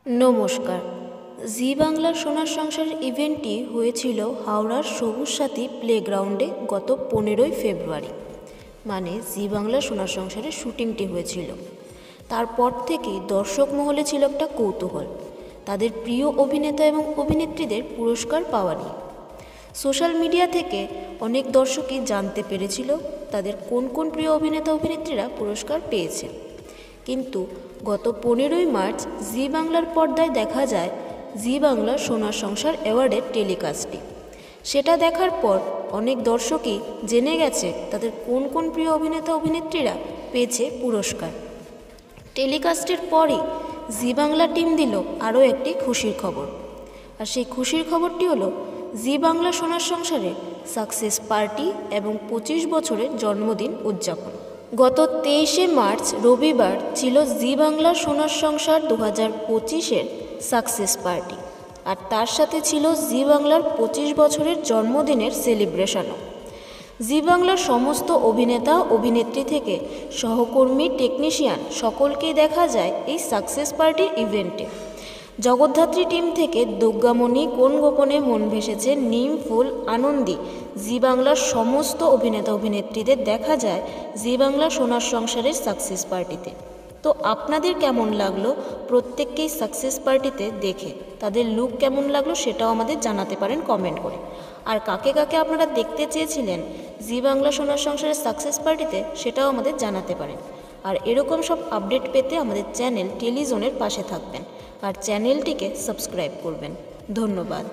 নমস্কার। জি বাংলার সোনার সংসার ইভেন্টটি হয়েছিল হাওড়ার সবুজ সাথী প্লেগ্রাউন্ডে গত 15ই ফেব্রুয়ারি। মানে জি বাংলার সোনার সংসারের শুটিংটি হয়েছিল। তারপর থেকেই দর্শক মহলে ছিল একটা কৌতূহল তাদের প্রিয় অভিনেতা এবং অভিনেত্রীদের পুরস্কার পাওয়া নিয়ে। সোশ্যাল মিডিয়া থেকে অনেক দর্শকই জানতে পেরেছিল তাদের কোন কোন প্রিয় অভিনেতা অভিনেত্রীরা পুরস্কার পেয়েছে। কিন্তু গত 15ই মার্চ জি বাংলার পর্দায় দেখা যায় জি বাংলা সোনার সংসার অ্যাওয়ার্ডের টেলিকাস্টটি। সেটা দেখার পর অনেক দর্শকই জেনে গেছে তাদের কোন কোন প্রিয় অভিনেতা অভিনেত্রীরা পেয়েছে পুরস্কার। টেলিকাস্টের পরই জি বাংলা টিম দিল আরও একটি খুশির খবর। আর সেই খুশির খবরটি হলো জি বাংলা সোনার সংসারে সাকসেস পার্টি এবং 25 বছরের জন্মদিন উদযাপন। গত 23শে মার্চ রবিবার ছিল জি বাংলা সোনার সংসার 2025-এর সাকসেস পার্টি। আর তার সাথে ছিল জি বাংলার 25 বছরের জন্মদিনের সেলিব্রেশনও। জি বাংলার সমস্ত অভিনেতা অভিনেত্রী থেকে সহকর্মী টেকনিশিয়ান সকলকেই দেখা যায় এই সাকসেস পার্টির ইভেন্টে। জগদ্ধাত্রী টিম থেকে দুর্গামণি, কোন গোপনে মন ভেসেছে, নিম ফুল, আনন্দী, জি বাংলার সমস্ত অভিনেতা অভিনেত্রীদের দেখা যায় জি বাংলা সোনার সংসারের সাকসেস পার্টিতে। তো আপনাদের কেমন লাগলো প্রত্যেককেই সাকসেস পার্টিতে দেখে? তাদের লুক কেমন লাগলো সেটাও আমাদের জানাতে পারেন কমেন্ট করে। আর কাকে কাকে আপনারা দেখতে চেয়েছিলেন জি বাংলা সোনার সংসারের সাকসেস পার্টিতে সেটাও আমাদের জানাতে পারেন। আর এরকম সব আপডেট পেতে আমাদের চ্যানেল টেলিজোনের পাশে থাকবেন আর চ্যানেলটিকে সাবস্ক্রাইব করবেন। ধন্যবাদ।